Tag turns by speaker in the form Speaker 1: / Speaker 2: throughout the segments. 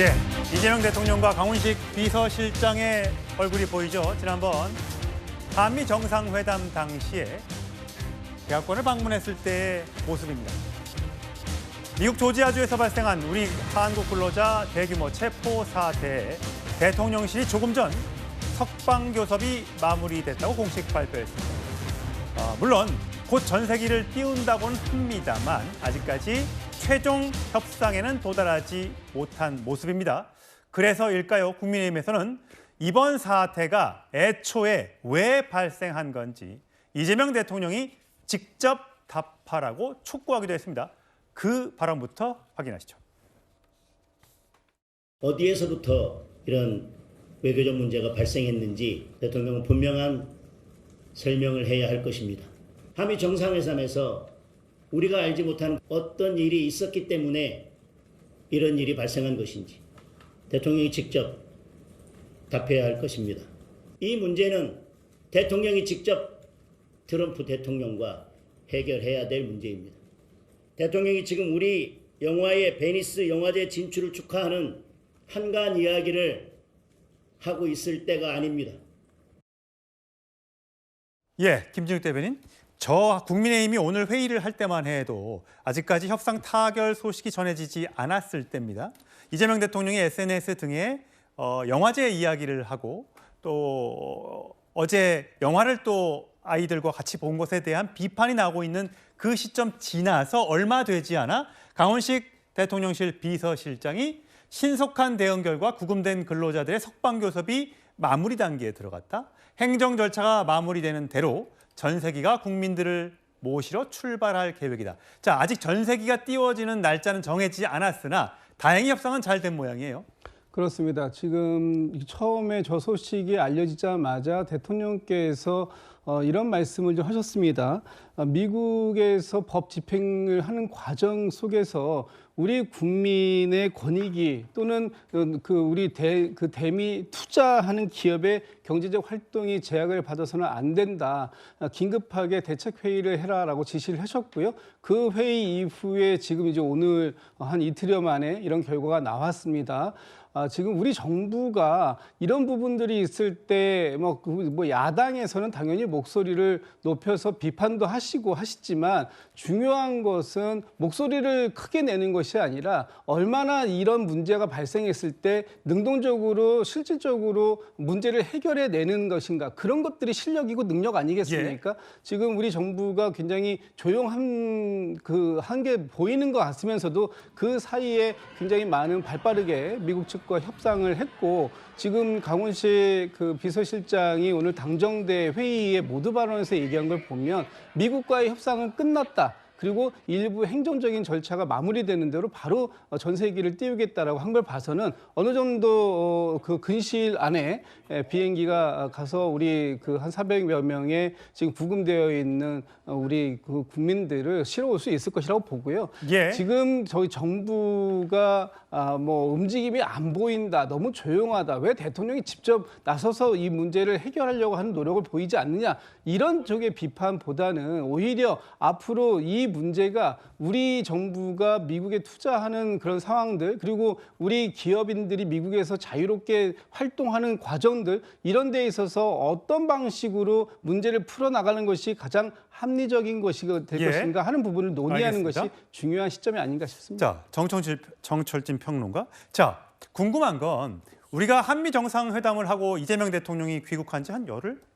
Speaker 1: 예, 이재명 대통령과 강훈식 비서실장의 얼굴이 보이죠. 지난번 한미 정상회담 당시에 대학원을 방문했을 때의 모습입니다. 미국 조지아주에서 발생한 우리 한국 근로자 대규모 체포 사태에 대통령실이 조금 전 석방교섭이 마무리됐다고 공식 발표했습니다. 물론 곧 전세기를 띄운다고는 합니다만 아직까지 최종 협상에는 도달하지 못한 모습입니다. 그래서일까요? 국민의힘에서는 이번 사태가 애초에 왜 발생한 건지 이재명 대통령이 직접 답하라고 촉구하기도 했습니다. 그 발언부터 확인하시죠.
Speaker 2: 어디에서부터 이런 외교적 문제가 발생했는지 대통령은 분명한 설명을 해야 할 것입니다. 한미 정상회담에서 우리가 알지 못한 어떤 일이 있었기 때문에 이런 일이 발생한 것인지 대통령이 직접 답해야 할 것입니다. 이 문제는 대통령이 직접 트럼프 대통령과 해결해야 될 문제입니다. 대통령이 지금 우리 영화의 베니스 영화제 진출을 축하하는 한가한 이야기를 하고 있을 때가 아닙니다.
Speaker 1: 예, 김진욱 대변인. 저 국민의힘이 오늘 회의를 할 때만 해도 아직까지 협상 타결 소식이 전해지지 않았을 때입니다. 이재명 대통령이 SNS 등에 영화제 이야기를 하고 또 어제 영화를 또 아이들과 같이 본 것에 대한 비판이 나오고 있는 그 시점 지나서 얼마 되지 않아 강훈식 대통령실 비서실장이 신속한 대응 결과 구금된 근로자들의 석방교섭이 마무리 단계에 들어갔다. 행정 절차가 마무리되는 대로 전세기가 국민들을 모시러 출발할 계획이다. 자, 아직 전세기가 띄워지는 날짜는 정해지지 않았으나 다행히 협상은 잘 된 모양이에요.
Speaker 3: 그렇습니다. 지금 처음에 저 소식이 알려지자마자 대통령께서 이런 말씀을 좀 하셨습니다. 미국에서 법 집행을 하는 과정 속에서 우리 국민의 권익이 또는 우리 대미 투자하는 기업의 경제적 활동이 제약을 받아서는 안 된다. 긴급하게 대책 회의를 해라라고 지시를 하셨고요. 그 회의 이후에 지금 이제 오늘 한 이틀여 만에 이런 결과가 나왔습니다. 지금 우리 정부가 이런 부분들이 있을 때 뭐 야당에서는 당연히 목소리를 높여서 비판도 하시고 하시지만 중요한 것은 목소리를 크게 내는 것이 아니라 얼마나 이런 문제가 발생했을 때 능동적으로 실질적으로 문제를 해결해 내는 것인가, 그런 것들이 실력이고 능력 아니겠습니까? 예. 지금 우리 정부가 굉장히 조용한 한 게 보이는 것 같으면서도 그 사이에 굉장히 많은 발빠르게 미국 측과 협상을 했고, 지금 강훈식 비서실장이 오늘 당정대 회의에 모두 발언에서 얘기한 걸 보면 미국과의 협상은 끝났다. 그리고 일부 행정적인 절차가 마무리되는 대로 바로 전세기를 띄우겠다라고 한 걸 봐서는 어느 정도 근시일 안에 비행기가 가서 우리 한 400여 명의 지금 구금되어 있는 우리 국민들을 실어올 수 있을 것이라고 보고요. 예. 지금 저희 정부가 움직임이 안 보인다, 너무 조용하다, 왜 대통령이 직접 나서서 이 문제를 해결하려고 하는 노력을 보이지 않느냐, 이런 쪽의 비판보다는 오히려 앞으로 이 문제가 우리 정부가 미국에 투자하는 그런 상황들, 그리고 우리 기업인들이 미국에서 자유롭게 활동하는 과정들, 이런 데 있어서 어떤 방식으로 문제를 풀어나가는 것이 가장 합리적인 것이 될 것인가 하는 부분을 논의하는
Speaker 1: 알겠습니다.
Speaker 3: 것이 중요한 시점이 아닌가 싶습니다.
Speaker 1: 자, 정철진 평론가. 자, 궁금한 건 우리가 한미 정상회담을 하고 이재명 대통령이 귀국한 지 한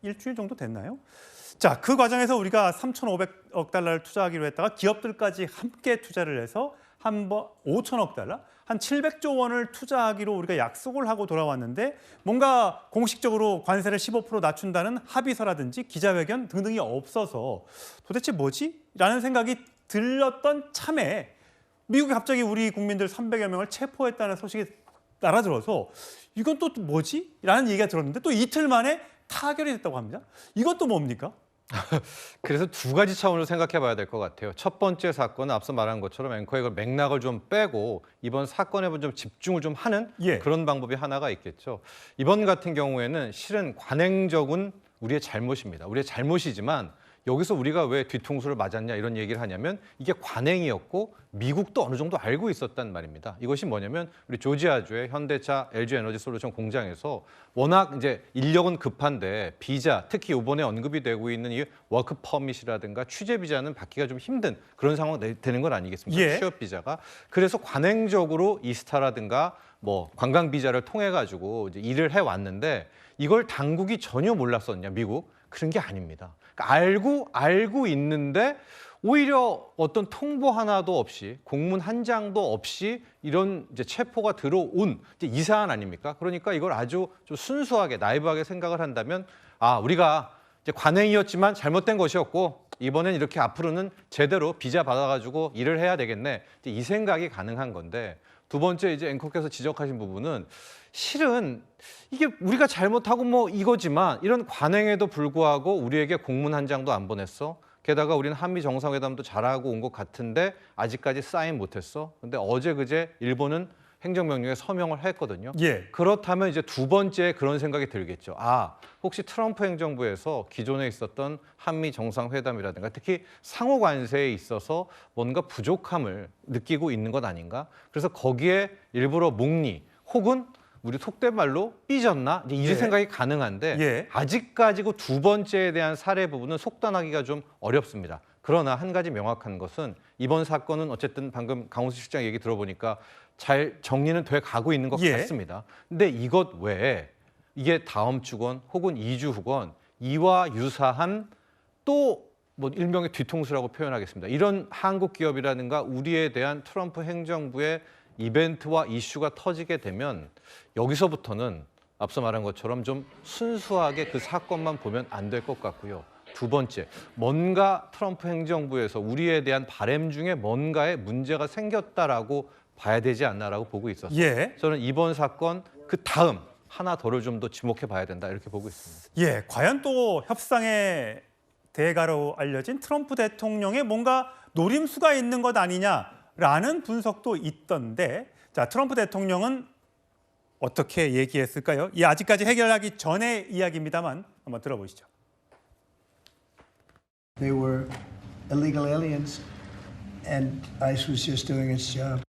Speaker 1: 일주일 정도 됐나요? 자, 그 과정에서 우리가 3,500억 달러를 투자하기로 했다가 기업들까지 함께 투자를 해서 한 번 5천억 달러, 한 700조 원을 투자하기로 우리가 약속을 하고 돌아왔는데 뭔가 공식적으로 관세를 15% 낮춘다는 합의서라든지 기자회견 등등이 없어서 도대체 뭐지? 라는 생각이 들었던 참에 미국이 갑자기 우리 국민들 300여 명을 체포했다는 소식이 날아들어서 이건 또 뭐지? 라는 얘기가 들었는데 또 이틀 만에 타결이 됐다고 합니다. 이것도 뭡니까?
Speaker 4: 그래서 두 가지 차원으로 생각해 봐야 될 것 같아요. 첫 번째 사건은 앞서 말한 것처럼 앵커의 맥락을 좀 빼고 이번 사건에 좀 집중을 좀 하는 그런 방법이 하나가 있겠죠. 이번 같은 경우에는 실은 관행적인 우리의 잘못입니다. 우리의 잘못이지만 여기서 우리가 왜 뒤통수를 맞았냐 이런 얘기를 하냐면 이게 관행이었고 미국도 어느 정도 알고 있었단 말입니다. 이것이 뭐냐면 우리 조지아주의 현대차 LG 에너지 솔루션 공장에서 워낙 이제 인력은 급한데 비자, 특히 이번에 언급이 되고 있는 이 워크 퍼밋이라든가 취재 비자는 받기가 좀 힘든 그런 상황이 되는 건 아니겠습니까?
Speaker 1: 예.
Speaker 4: 취업 비자가. 그래서 관행적으로 이스타라든가 뭐 관광 비자를 통해 가지고 이제 일을 해 왔는데 이걸 당국이 전혀 몰랐었냐, 미국? 그런 게 아닙니다. 그러니까 알고 있는데 오히려 어떤 통보 하나도 없이 공문 한 장도 없이 이런 이제 체포가 들어온 이제 이 사안 아닙니까? 그러니까 이걸 아주 좀 순수하게 나이브하게 생각을 한다면 우리가 이제 관행이었지만 잘못된 것이었고 이번엔 이렇게 앞으로는 제대로 비자 받아가지고 일을 해야 되겠네. 이제 이 생각이 가능한 건데 두 번째 이제 앵커께서 지적하신 부분은 실은 이게 우리가 잘못하고 뭐 이거지만 이런 관행에도 불구하고 우리에게 공문 한 장도 안 보냈어. 게다가 우리는 한미 정상회담도 잘하고 온 것 같은데 아직까지 사인 못했어. 근데 어제 그제 일본은 행정명령에 서명을 했거든요.
Speaker 1: 예.
Speaker 4: 그렇다면 이제 두 번째 그런 생각이 들겠죠. 혹시 트럼프 행정부에서 기존에 있었던 한미 정상회담이라든가 특히 상호 관세에 있어서 뭔가 부족함을 느끼고 있는 것 아닌가? 그래서 거기에 일부러 목리 혹은 우리 속된 말로 삐졌나? 이제 이
Speaker 1: 예.
Speaker 4: 생각이 가능한데
Speaker 1: 예.
Speaker 4: 아직까지고 두 번째에 대한 사례 부분은 속단하기가 좀 어렵습니다. 그러나 한 가지 명확한 것은 이번 사건은 어쨌든 방금 강훈수 실장 얘기 들어보니까 잘 정리는 돼 가고 있는 것
Speaker 1: 예.
Speaker 4: 같습니다. 근데 이것 외에 이게 다음 주건 혹은 2주 후건 이와 유사한 또 뭐 일명의 뒤통수라고 표현하겠습니다. 이런 한국 기업이라든가 우리에 대한 트럼프 행정부의 이벤트와 이슈가 터지게 되면 여기서부터는 앞서 말한 것처럼 좀 순수하게 그 사건만 보면 안 될 것 같고요. 두 번째, 뭔가 트럼프 행정부에서 우리에 대한 바람 중에 뭔가에 문제가 생겼다라고 봐야 되지 않나라고 보고 있어서
Speaker 1: 예.
Speaker 4: 저는 이번 사건 그 다음 하나 더를 좀 더 지목해 봐야 된다 이렇게 보고 있습니다.
Speaker 1: 예, 과연 또 협상의 대가로 알려진 트럼프 대통령의 뭔가 노림수가 있는 것 아니냐라는 분석도 있던데, 자, 트럼프 대통령은 어떻게 얘기했을까요? 이 아직까지 해결하기 전의 이야기입니다만 한번 들어보시죠.
Speaker 5: They were illegal aliens, and ICE was just doing its job.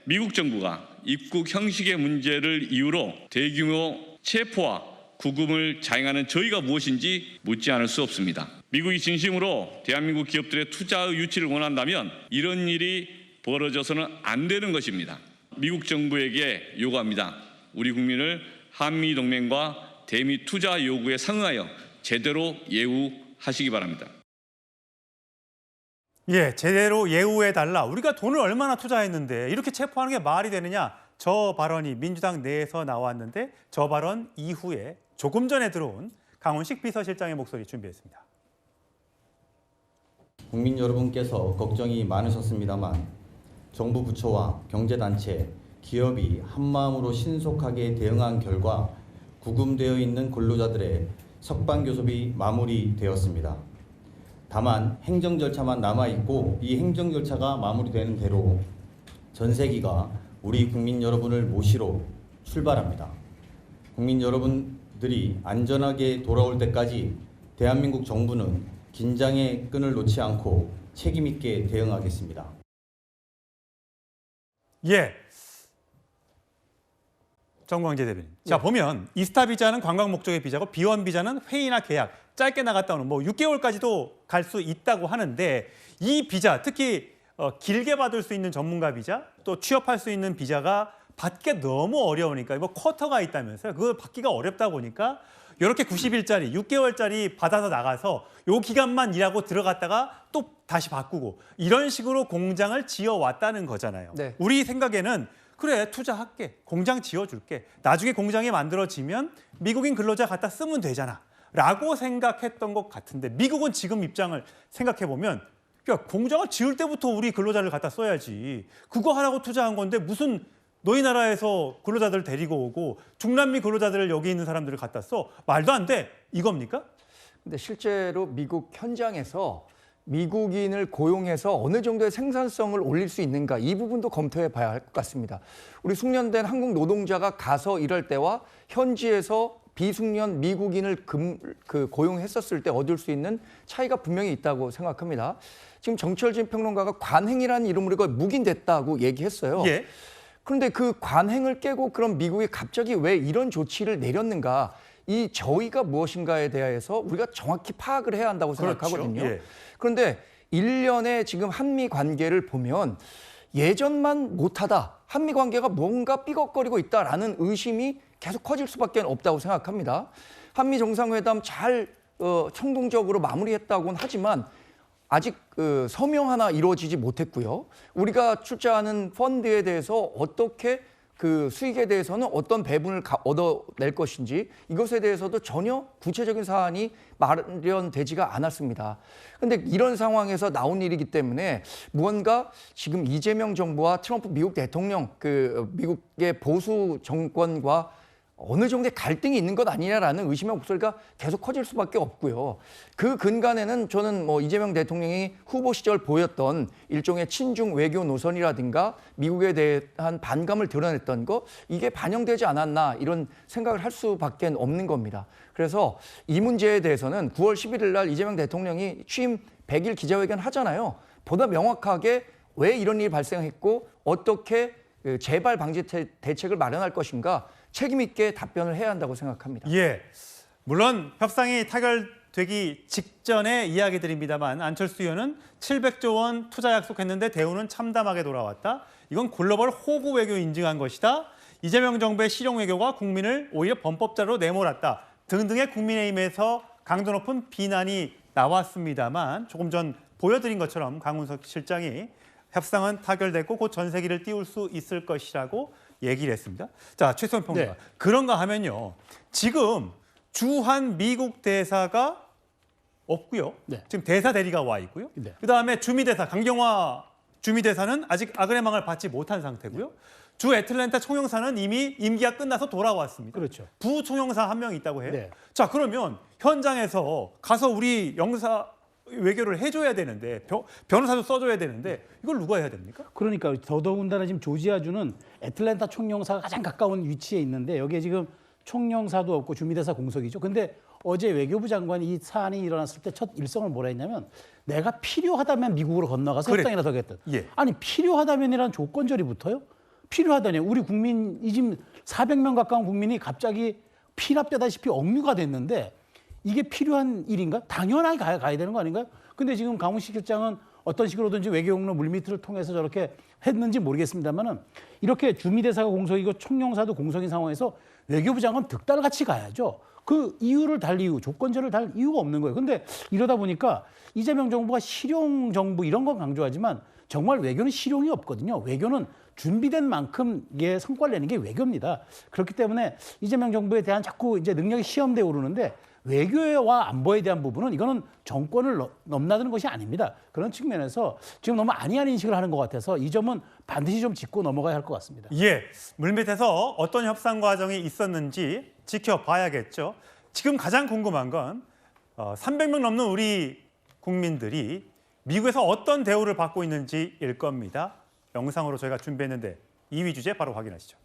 Speaker 6: 미국 정부가 입국 형식의 문제를 이유로 대규모 체포와 구금을 자행하는 저희가 무엇인지 묻지 않을 수 없습니다. 미국이 진심으로 대한민국 기업들의 투자의 유치를 원한다면 이런 일이 벌어져서는 안 되는 것입니다. 미국 정부에게 요구합니다. 우리 국민을 한미 동맹과 대미 투자 요구에 상응하여 제대로 예우하시기 바랍니다.
Speaker 1: 예, 제대로 예우해달라. 우리가 돈을 얼마나 투자했는데 이렇게 체포하는 게 말이 되느냐. 저 발언이 민주당 내에서 나왔는데 저 발언 이후에 조금 전에 들어온 강훈식 비서실장의 목소리 준비했습니다.
Speaker 7: 국민 여러분께서 걱정이 많으셨습니다만 정부 부처와 경제단체, 기업이 한마음으로 신속하게 대응한 결과 구금되어 있는 근로자들의 석방교섭이 마무리되었습니다. 다만 행정 절차만 남아있고 이 행정 절차가 마무리되는 대로 전세기가 우리 국민 여러분을 모시러 출발합니다. 국민 여러분들이 안전하게 돌아올 때까지 대한민국 정부는 긴장의 끈을 놓지 않고 책임 있게 대응하겠습니다.
Speaker 1: 예. 정광재 대변인. 자, 보면 이스타 비자는 관광 목적의 비자고 비원 비자는 회의나 계약, 짧게 나갔다 오는 뭐 6개월까지도 갈 수 있다고 하는데 이 비자, 특히 길게 받을 수 있는 전문가 비자, 또 취업할 수 있는 비자가 받기 너무 어려우니까 뭐 쿼터가 있다면서요. 그걸 받기가 어렵다 보니까 이렇게 90일짜리, 6개월짜리 받아서 나가서 요 기간만 일하고 들어갔다가 또 다시 바꾸고 이런 식으로 공장을 지어왔다는 거잖아요.
Speaker 8: 네.
Speaker 1: 우리 생각에는 그래, 투자할게. 공장 지어줄게. 나중에 공장이 만들어지면 미국인 근로자 갖다 쓰면 되잖아. 라고 생각했던 것 같은데 미국은 지금 입장을 생각해보면 공장을 지을 때부터 우리 근로자를 갖다 써야지. 그거 하라고 투자한 건데 무슨 너희 나라에서 근로자들 데리고 오고 중남미 근로자들을 여기 있는 사람들을 갖다 써. 말도 안 돼. 이겁니까?
Speaker 8: 근데 실제로 미국 현장에서 미국인을 고용해서 어느 정도의 생산성을 올릴 수 있는가 이 부분도 검토해 봐야 할 것 같습니다. 우리 숙련된 한국 노동자가 가서 일할 때와 현지에서 비숙련 미국인을 고용했었을 때 얻을 수 있는 차이가 분명히 있다고 생각합니다. 지금 정철진 평론가가 관행이라는 이름으로 이거 묵인됐다고 얘기했어요.
Speaker 1: 예.
Speaker 8: 그런데 그 관행을 깨고 그럼 미국이 갑자기 왜 이런 조치를 내렸는가? 이 저희가 무엇인가에 대해서 우리가 정확히 파악을 해야 한다고 생각하거든요.
Speaker 1: 그렇죠. 예.
Speaker 8: 그런데 1년의 지금 한미 관계를 보면 예전만 못하다, 한미 관계가 뭔가 삐걱거리고 있다라는 의심이 계속 커질 수밖에 없다고 생각합니다. 한미 정상회담 잘 성공적으로 마무리했다고는 하지만 아직 서명 하나 이루어지지 못했고요. 우리가 출자하는 펀드에 대해서 어떻게 그 수익에 대해서는 어떤 배분을 얻어낼 것인지 이것에 대해서도 전혀 구체적인 사안이 마련되지가 않았습니다. 그런데 이런 상황에서 나온 일이기 때문에 무언가 지금 이재명 정부와 트럼프 미국 대통령 미국의 보수 정권과 어느 정도의 갈등이 있는 것 아니냐라는 의심의 목소리가 계속 커질 수밖에 없고요. 그 근간에는 저는 이재명 대통령이 후보 시절 보였던 일종의 친중 외교 노선이라든가 미국에 대한 반감을 드러냈던 거 이게 반영되지 않았나 이런 생각을 할 수밖에 없는 겁니다. 그래서 이 문제에 대해서는 9월 11일 날 이재명 대통령이 취임 100일 기자회견 하잖아요. 보다 명확하게 왜 이런 일이 발생했고 어떻게 재발 방지 대책을 마련할 것인가 책임 있게 답변을 해야 한다고 생각합니다.
Speaker 1: 예, 물론 협상이 타결되기 직전의 이야기들입니다만 안철수 의원은 700조 원 투자 약속했는데 대우는 참담하게 돌아왔다. 이건 글로벌 호구 외교 인증한 것이다. 이재명 정부의 실용 외교가 국민을 오히려 범법자로 내몰았다. 등등의 국민의힘에서 강도 높은 비난이 나왔습니다만 조금 전 보여드린 것처럼 강훈석 실장이 협상은 타결됐고 곧 전세기를 띄울 수 있을 것이라고 얘기를 했습니다. 자, 최소영 평론가.
Speaker 3: 네.
Speaker 1: 그런가 하면요. 지금 주한 미국 대사가 없고요.
Speaker 3: 네.
Speaker 1: 지금 대사 대리가 와 있고요.
Speaker 3: 네.
Speaker 1: 그다음에 주미대사 강경화 주미대사는 아직 아그레망을 받지 못한 상태고요. 주 애틀랜타 총영사는 이미 임기가 끝나서 돌아왔습니다.
Speaker 3: 그렇죠.
Speaker 1: 부총영사 한 명 있다고 해요.
Speaker 3: 네.
Speaker 1: 자, 그러면 현장에서 가서 우리 영사 외교를 해줘야 되는데 변호사도 써줘야 되는데 이걸 누가 해야 됩니까?
Speaker 3: 그러니까 더더군다나 지금 조지아주는 애틀랜타 총영사가 가장 가까운 위치에 있는데 여기에 지금 총영사도 없고 주미대사 공석이죠. 근데 어제 외교부 장관이 이 사안이 일어났을 때 첫 일성을 뭐라 했냐면 내가 필요하다면 미국으로 건너가서
Speaker 1: 그래.
Speaker 3: 협상이라도 하겠다.
Speaker 1: 예.
Speaker 3: 아니 필요하다면이라는 조건절이 붙어요? 필요하다니 우리 국민 이 지금 400명 가까운 국민이 갑자기 피납되다시피 억류가 됐는데 이게 필요한 일인가? 당연하게 가야 되는 거 아닌가요? 근데 지금 강훈식 실장은 어떤 식으로든지 외교용로 물밑을 통해서 저렇게 했는지 모르겠습니다만은 이렇게 주미대사가 공석이고 총영사도 공석인 상황에서 외교부 장관 득달같이 가야죠. 그 이유를 달 이유, 조건절을 달 이유가 없는 거예요. 근데 이러다 보니까 이재명 정부가 실용 정부 이런 건 강조하지만 정말 외교는 실용이 없거든요. 외교는 준비된 만큼의 성과를 내는 게 외교입니다. 그렇기 때문에 이재명 정부에 대한 자꾸 이제 능력이 시험대에 오르는데 외교와 안보에 대한 부분은 이거는 정권을 넘나드는 것이 아닙니다. 그런 측면에서 지금 너무 아니한 인식을 하는 것 같아서 이 점은 반드시 좀 짚고 넘어가야 할 것 같습니다.
Speaker 1: 예, 물밑에서 어떤 협상 과정이 있었는지 지켜봐야겠죠. 지금 가장 궁금한 건 300명 넘는 우리 국민들이 미국에서 어떤 대우를 받고 있는지일 겁니다. 영상으로 저희가 준비했는데 2위 주제 바로 확인하시죠.